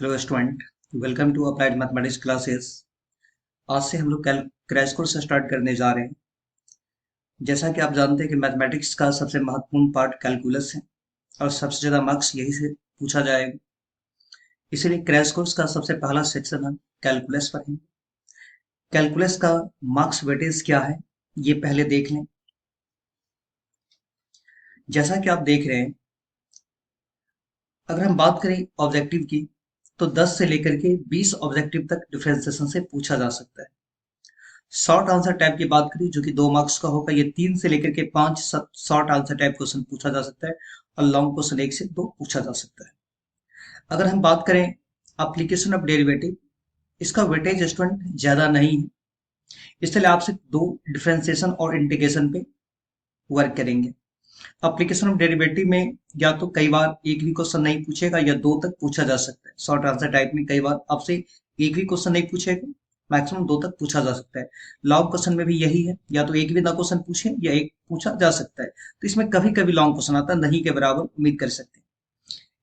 Hello student, welcome to applied mathematics classes. आज से हम लोग क्रैश कोर्स स्टार्ट करने जा रहे हैं। जैसा कि आप जानते हैं कि मैथमेटिक्स का सबसे महत्वपूर्ण पार्ट कैलकुलस है और सबसे ज़्यादा मार्क्स यही से पूछा जाएगा। इसीलिए क्रैश कोर्स का सबसे पहला सेक्शन हम कैलकुलस पर है। कैलकुलस का मार्क्स वेटेज क्या है ये पहले देख लें। जैसा कि आप देख रहे हैं, अगर हम बात करें ऑब्जेक्टिव की तो 10 से लेकर के 20 ऑब्जेक्टिव तक डिफरेंशिएशन से पूछा जा सकता है। शॉर्ट आंसर टाइप की बात करें जो कि 2 मार्क्स का होगा, ये 3 से लेकर के 5 शॉर्ट आंसर टाइप क्वेश्चन पूछा जा सकता है और लॉन्ग क्वेश्चन 1 से 2 पूछा जा सकता है। अगर हम बात करें एप्लीकेशन ऑफ डेरिवेटिव, इसका वेटेज स्टूडेंट ज्यादा नहीं है, इसलिए आप सिर्फ 2 डिफरेंशिएशन और इंटीग्रेशन पे वर्क करेंगे। एप्लीकेशन ऑफ डेरिवेटिव में या तो कई बार एक भी क्वेश्चन नहीं पूछेगा या 2 तक पूछा जा सकता है। शॉर्ट आंसर टाइप में कई बार आपसे एक भी क्वेश्चन नहीं पूछेगा, मैक्सिमम 2 तक पूछा जा सकता है। लॉन्ग क्वेश्चन में भी यही है, या तो एक भी ना क्वेश्चन पूछे या एक पूछा जा सकता है। तो इसमें कभी कभी लॉन्ग क्वेश्चन आता है, नहीं के बराबर उम्मीद कर सकते हैं।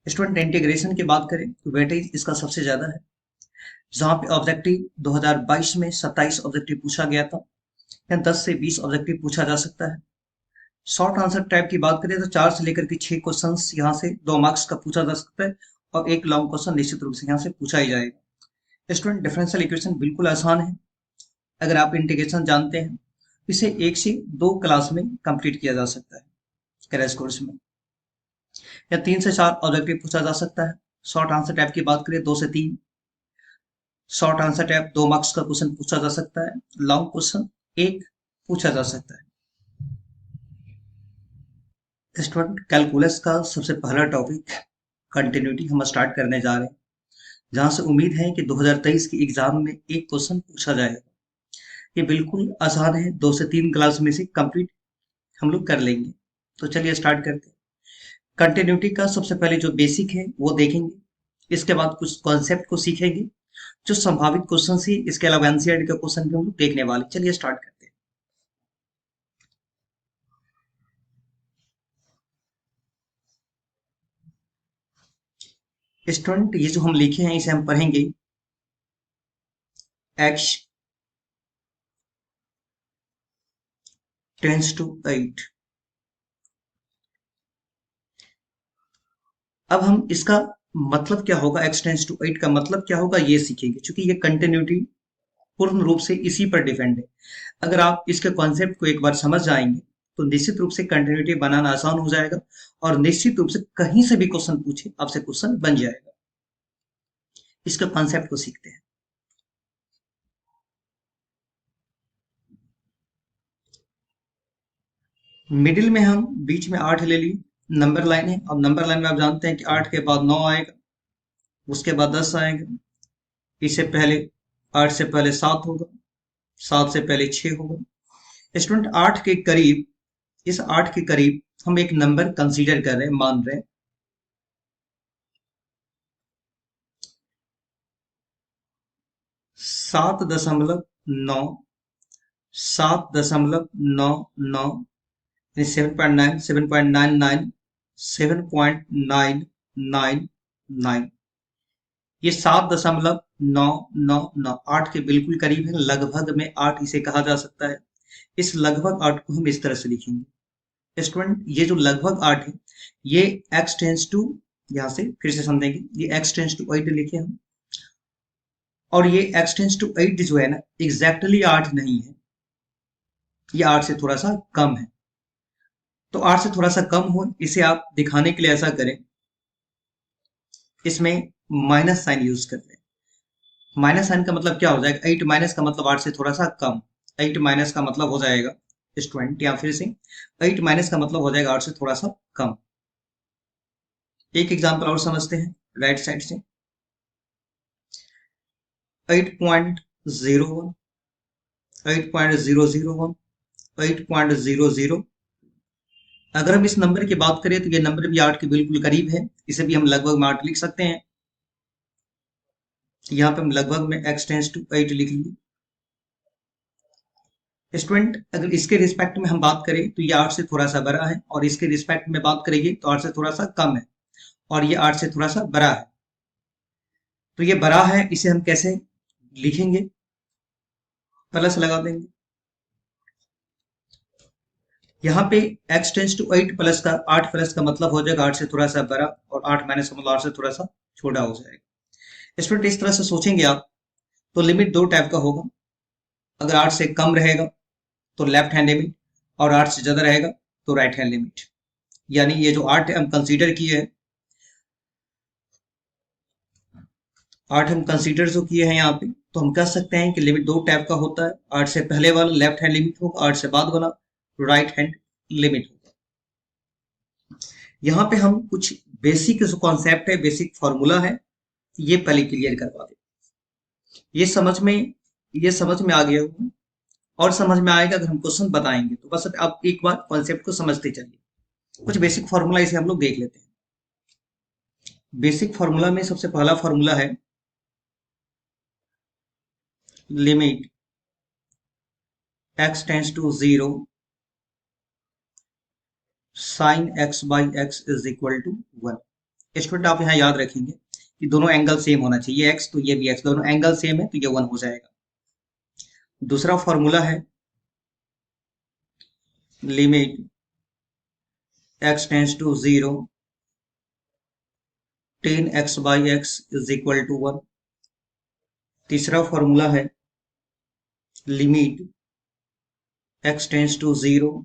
स्टूडेंट इंटीग्रेशन की बात करें तो वेटेज इसका सबसे ज्यादा है, जहां पे ऑब्जेक्टिव 2022 में 27 ऑब्जेक्टिव पूछा गया था, या 10 से 20 ऑब्जेक्टिव पूछा जा सकता है। शॉर्ट आंसर टाइप की बात करें तो 4 से लेकर के 6 क्वेश्चन यहाँ से 2 मार्क्स का पूछा जा सकता है और एक लॉन्ग क्वेश्चन निश्चित रूप से यहाँ से पूछा ही जाएगा। स्टूडेंट डिफरेंशियल इक्वेशन बिल्कुल आसान है, अगर आप इंटीग्रेशन जानते हैं इसे 1 से 2 क्लास में कंप्लीट किया जा सकता है क्रैश कोर्स में, या 3 से 4 ऑब्जेक्टिव पूछा जा सकता है। शॉर्ट आंसर टाइप की बात करें 2 से 3 शॉर्ट आंसर टाइप 2 मार्क्स का क्वेश्चन पूछा जा सकता है, लॉन्ग क्वेश्चन 1 पूछा जा सकता है। स्टूडेंट कैलकुलस का सबसे पहला टॉपिक कंटिन्यूटी हम स्टार्ट करने जा रहे हैं, जहां से उम्मीद है कि 2023 की एग्जाम में एक क्वेश्चन पूछा जाएगा। ये बिल्कुल आसान है, 2 से 3 क्लास में से कंप्लीट हम लोग कर लेंगे। तो चलिए स्टार्ट करते हैं। कंटिन्यूटी का सबसे पहले जो बेसिक है वो देखेंगे, इसके बाद कुछ कॉन्सेप्ट को सीखेंगे, जो संभावित क्वेश्चन ही, इसके अलावा एनसीईआरटी का क्वेश्चन भी हम लोग देखने वाले। चलिए स्टार्ट करते हैं। स्टूडेंट ये जो हम लिखे हैं इसे हम पढ़ेंगे x टेंस टू 8। अब हम इसका मतलब क्या होगा, x टेंस टू 8 का मतलब क्या होगा ये सीखेंगे, क्योंकि ये कंटिन्यूटी पूर्ण रूप से इसी पर डिपेंड है। अगर आप इसके कॉन्सेप्ट को एक बार समझ जाएंगे तो निश्चित रूप से कंटिन्यूटी बनाना आसान हो जाएगा और निश्चित रूप से कहीं से भी क्वेश्चन पूछे आपसे क्वेश्चन बन जाएगा। इसके कॉन्सेप्ट को सीखते हैं। मिडिल में हम बीच में 8 ले लिए, नंबर लाइन है। अब नंबर लाइन में आप जानते हैं कि 8 के बाद 9 आएगा, उसके बाद 10 आएगा, इससे पहले 8 से पहले 7 होगा, 7 से पहले 6 होगा। स्टूडेंट 8 के करीब, इस 8 के करीब हम एक नंबर कंसीडर कर रहे हैं, मान रहे हैं 7.9, 7.99, 7.9, 7.99, 7.999, ये 7.999 8 के बिल्कुल करीब है, लगभग में 8 इसे कहा जा सकता है। इस लगभग 8 को हम इस तरह से लिखेंगे। स्टूडेंट ये जो लगभग 8 है ये x टेंस टू, यहां से फिर से समझेंगे, ये x टेंस टू 8 लिखे हम, और ये x टेंस टू 8 जो है ना एग्जैक्टली 8 नहीं है, ये 8 से थोड़ा सा कम है। तो 8 से थोड़ा सा कम हो इसे आप दिखाने के लिए ऐसा करें, इसमें माइनस साइन यूज कर लें। माइनस साइन का मतलब क्या हो जाएगा, 8 माइनस का मतलब 8 से थोड़ा सा कम, 8 माइनस का मतलब हो जाएगा स्टूडेंट, या फिर से 8 माइनस का मतलब हो जाएगा 8 से थोड़ा सा कम। एक एग्जांपल और समझते हैं राइट साइड से, 8.01, 8.001, 8.00। अगर हम इस नंबर की बात करें तो ये नंबर भी 8 के बिल्कुल करीब है, इसे भी हम लगभग में 8 लिख सकते हैं। यहाँ पे हम लगभग में x टेंस टू 8 लिख लिए। स्टूडेंट अगर इसके रिस्पेक्ट में हम बात करें तो ये 8 से थोड़ा सा बड़ा है, और इसके रिस्पेक्ट में बात करेंगे तो 8 से थोड़ा सा कम है, और ये 8 से थोड़ा सा बड़ा है। तो ये बड़ा है, इसे हम कैसे लिखेंगे? प्लस लगा देंगे। यहाँ पे x टेंस टू 8 प्लस का 8 प्लस का मतलब हो जाएगा 8 से थोड़ा सा बड़ा, और 8 माइनस का मतलब 8 से थोड़ा सा छोटा हो जाएगा। स्टूडेंट इस तरह से सोचेंगे आप तो लिमिट दो टाइप का होगा। अगर 8 से कम रहेगा तो लेफ्ट हैंड लिमिट, और 8 से ज्यादा रहेगा तो राइट हैंड लिमिट। यानी ये जो 8 हम कंसीडर किए हैं, 8 हम कंसीडर जो किए हैं यहाँ पे, तो हम कह सकते हैं कि लिमिट दो टाइप का होता है। 8 से पहले वाला लेफ्ट हैंड लिमिट होगा, 8 से बाद वाला राइट हैंड लिमिट होगा। यहाँ पे हम कुछ बेसिक जो कॉन्सेप्ट है, बेसिक फॉर्मूला है, ये पहले क्लियर करवा दें। ये समझ में ये समझ में आ गया होगा, और समझ में आएगा अगर हम क्वेश्चन बताएंगे। तो बस आप एक बार कॉन्सेप्ट को समझते चलिए। कुछ बेसिक फॉर्मूला इसे हम लोग देख लेते हैं। बेसिक फॉर्मूला में सबसे पहला फॉर्मूला है limit x tends to 0 sine x by x is equal to 1। Student आप यहाँ याद रखेंगे कि दोनों एंगल सेम होना चाहिए, x तो ये भी x, दोनों एंगल सेम है तो ये 1 हो जाएगा। दूसरा फॉर्मूला है limit x tends to 0 tan x by x is equal to 1। तीसरा फॉर्मूला है limit x tends to 0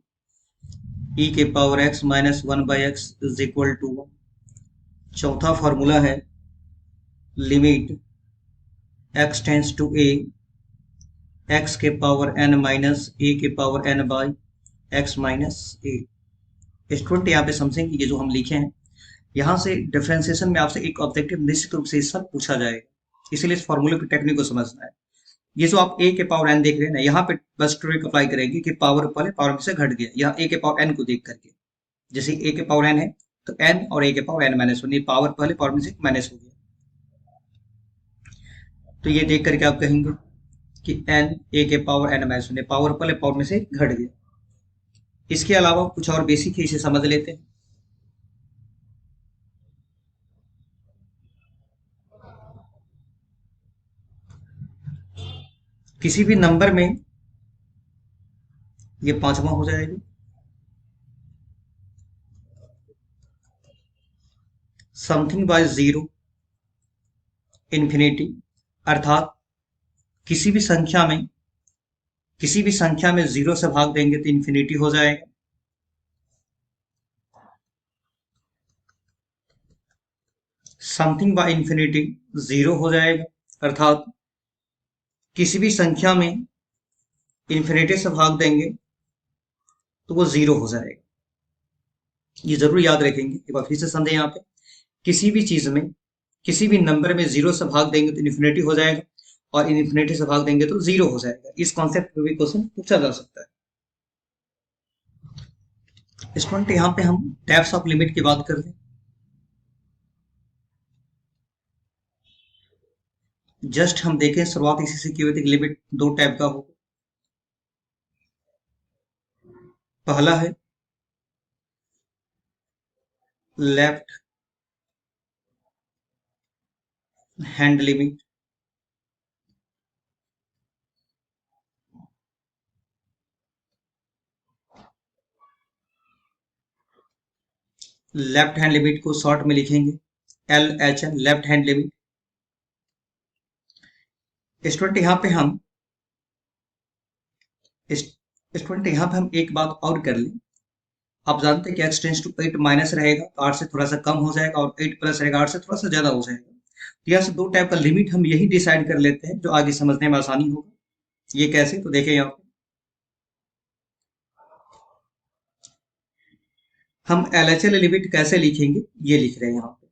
e के power x minus 1 by x is equal to 1। चौथा फॉर्मूला है limit x tends to a x के power n minus a के power n by x minus a। Student यहाँ पे समझेंगे ये जो हम लिखे हैं, यहाँ से डिफरेंशिएशन में आपसे एक ऑब्जेक्टिव निश्चित रूप से इस सब पूछा जाएगा, इसलिए इस फॉर्मूले की टेक्निक को समझना है। ये जो आप a के पावर n देख रहे हैं ना, यहाँ पे बस ट्रिक अप्लाई करेंगे कि पावर पहले पावर में से घट गया, यहाँ a के पावर n को देख करके, जैसे a के पावर n है तो n और a के पावर n माइनस 1, पावर पहले पावर में से माइनस हो गया, तो ये देख करके आप कहेंगे कि n a के पावर n माइनस 1, पावर पहले पावर में से घट गया। इसके अलावा कुछ और बेसिक है, इसे समझ लेते हैं। किसी भी नंबर में ये पांचवा हो जाएगा, समथिंग बाय 0 इंफिनिटी, अर्थात किसी भी संख्या में 0 से भाग देंगे तो इंफिनिटी हो जाएगा। समथिंग बाय इंफिनिटी 0 हो जाएगा, अर्थात किसी भी संख्या में इंफिनिटी से भाग देंगे तो वो 0 हो जाएगा। ये जरूर याद रखेंगे, एक बार फिर से समझें। यहाँ पे किसी भी चीज में, किसी भी नंबर में 0 से भाग देंगे तो इन्फिनिटी हो जाएगा, और इन्फिनिटी से भाग देंगे तो 0 हो जाएगा। इस कॉन्सेप्ट पे भी क्वेश्चन पूछा जा सकता है। स्टूडेंट यहाँ पे हम टाइप्स ऑफ लिमिट की बात कर रहे हैं। जस्ट हम देखें, शुरुआत इसी से की हुई थी, लिमिट दो टाइप का होगा। पहला है left hand limit, left hand limit को शॉर्ट में लिखेंगे LHL, left hand limit. Student यहाँ पे हम एक बात और कर लें। आप जानते हैं कि x टेंस टू 8 माइनस रहेगा तो 8 से थोड़ा सा कम हो जाएगा, और 8 प्लस रहेगा 8 से थोड़ा सा ज्यादा हो जाएगा। तो यहाँ से दो टाइप का लिमिट हम यही डिसाइड कर लेते हैं, जो आगे समझने में आसानी होगा। ये कैसे, तो देखें यहाँ पे हम LHL लिमिट कैसे लिखेंगे, ये लिख रहे हैं यहाँ पे।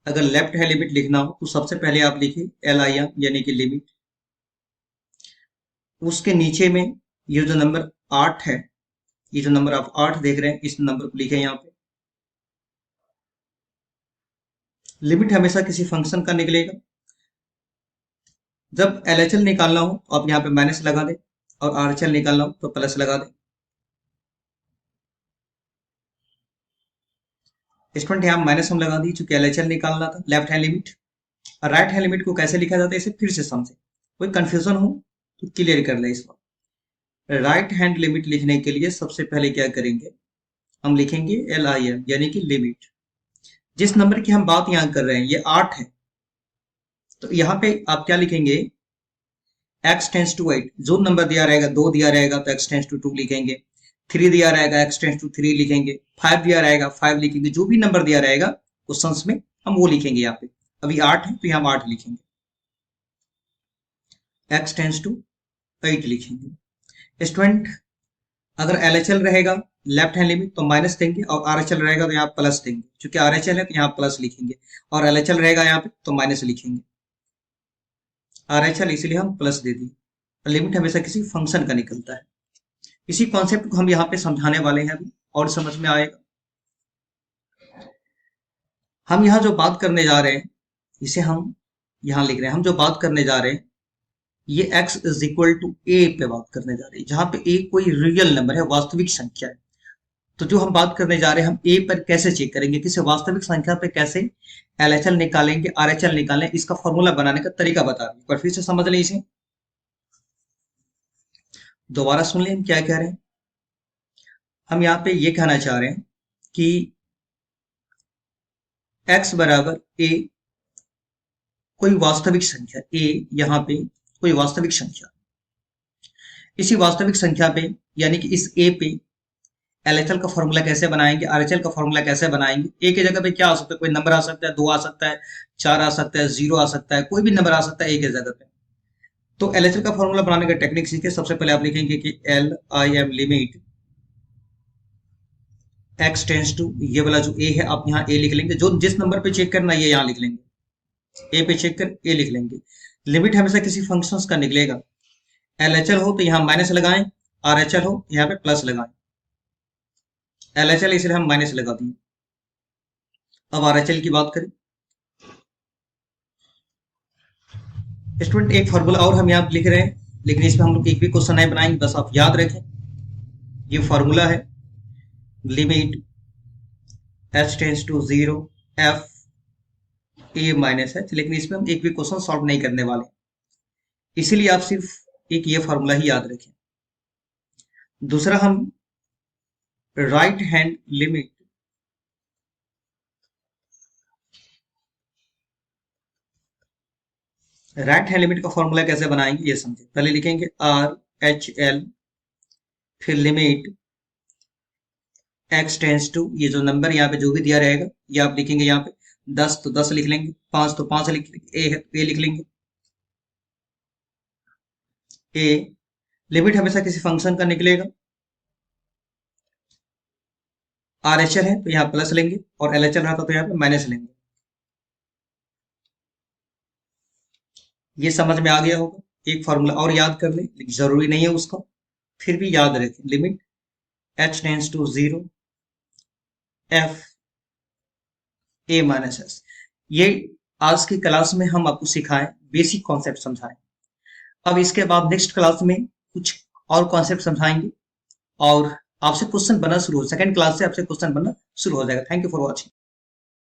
अगर लेफ्ट हैंड लिमिट लिखना हो तो सबसे पहले आप लिखिए LIM यानी कि लिमिट, उसके नीचे में ये जो नंबर 8 है, ये जो नंबर आप 8 देख रहे हैं, इस नंबर को लिखें यहाँ पे। लिमिट हमेशा किसी फंक्शन का निकलेगा। जब LHL निकालना हो तो आप यहाँ पे माइनस लगा दें, और RHL निकालना हो तो प्लस लगा दें। स्टूडेंट यहाँ माइनस हम लगा दी चूंकि एलएचएल निकालना था, left hand limit. Right hand limit को कैसे लिखा जाता है इसे फिर से समझे, कोई कंफ्यूजन हो तो क्लियर कर ले इस बार। राइट हैंड लिमिट लिखने के लिए सबसे पहले क्या करेंगे, हम लिखेंगे LIM यानी कि लिमिट। जिस नंबर की हम बात यहाँ कर रहे हैं ये 8 है, तो यहाँ पे आप क्या लिखेंगे, x टेंस टू 8। जो नंबर दिया रहेगा, 2 दिया रहेगा तो x टेंस टू 2 लिखेंगे, 3 दिया रहेगा x टेंस टू 3 लिखेंगे, 5 दिया रहेगा 5 लिखेंगे। जो भी नंबर दिया रहेगा क्वेश्चंस में हम वो लिखेंगे। यहाँ पे अभी 8 है तो यहाँ हम 8 लिखेंगे, x टेंस टू 8 लिखेंगे। स्टूडेंट अगर LHL रहेगा लेफ्ट हैंड लिमिट तो माइनस देंगे, और RHL रहेगा तो यहाँ प्लस देंगे। क्योंकि RHL है तो यहाँ प्लस लिखेंगे, और LHL रहेगा यहाँ पे तो माइनस लिखेंगे। RHL इसलिए हम प्लस दे दिए। लिमिट हमेशा किसी फंक्शन का निकलता है। इसी कॉन्सेप्ट को हम यहाँ पे समझाने वाले हैं अभी, और समझ में आएगा। हम यहाँ जो बात करने जा रहे हैं इसे हम यहाँ लिख रहे हैं। हम जो बात करने जा रहे हैं ये x is equal to a पे बात करने जा रहे हैं, जहां पे a कोई रियल नंबर है, वास्तविक संख्या है। तो जो हम बात करने जा रहे हैं, हम a पर कैसे चेक करेंगे, किसी वास्तविक संख्या पे कैसे LHL निकालेंगे, RHL निकालें, इसका फॉर्मूला बनाने का तरीका बता रहे हैं। पर फिर से समझ लें इसे, दोबारा सुन लें हम क्या कह रहे हैं। हम यहाँ पे ये कहना चाह रहे हैं कि x बराबर a कोई वास्तविक संख्या, a यहाँ पे कोई वास्तविक संख्या, इसी वास्तविक संख्या पे यानी कि इस a पे LHL का फॉर्मूला कैसे बनाएंगे, RHL का फॉर्मूला कैसे बनाएंगे। a की जगह पे क्या आ सकता है, कोई नंबर आ सकता है, 2 आ सकता है, 4 आ सकता है, 0 आ सकता है, कोई भी नंबर आ सकता है a की जगह पे। तो LHL का फॉर्मूला बनाने का टेक्निक सीखे। सबसे पहले आप लिखेंगे कि LIM limit x tends to, ये वाला जो a है आप यहाँ a लिख लेंगे। जो जिस नंबर पे चेक करना ये यहाँ लिख लेंगे, a पे चेक कर a लिख लेंगे। लिमिट हमेशा किसी फंक्शंस का निकलेगा। LHL हो तो यहाँ माइनस लगाएं, RHL हो यहाँ पे प्लस लगाएं। LHL इसलिए हम माइनस लगा दिए। अब RHL की बात करें, स्टूडेंट एक फॉर्मूला और हम यहाँ लिख रहे हैं, लेकिन इसमें हम लोग एक भी क्वेश्चन नहीं बनाएंगे, बस आप याद रखें। ये फॉर्मूला है limit h tends to 0 f a minus h, लेकिन इसमें हम एक भी क्वेश्चन सॉल्व नहीं करने वाले, इसीलिए आप सिर्फ एक ये फॉर्मूला ही याद रखें। दूसरा हम राइट हैंड लिमिट का फॉर्मूला कैसे बनाएंगे ये समझे। पहले लिखेंगे RHL, फिर लिमिट x टेंस टू, ये जो नंबर यहाँ पे जो भी दिया रहेगा ये आप लिखेंगे। यहाँ पे 10 तो 10 लिख लेंगे, 5 तो 5 लिख लेंगे, a है तो a लिख लेंगे। a लिमिट हमेशा किसी फंक्शन का निकलेगा। RHL है तो यहाँ प्लस लेंगे, और LHL रहता तो यहाँ पे माइनस लेंगे। ये समझ में आ गया होगा। एक फॉर्मूला और याद कर ले, लेकिन जरूरी नहीं है उसका, फिर भी याद रखें। Limit h tends to 0 f a minus s। ये आज की क्लास में हम आपको सिखाएं, बेसिक कॉन्सेप्ट समझाएं। अब इसके बाद नेक्स्ट क्लास में कुछ और कॉन्सेप्ट समझाएंगे, और आपसे क्वेश्चन बनना शुरू हो, सेकंड क्लास से आपसे क्वेश्चन बनना शुरू हो जाएगा। Thank you for watching.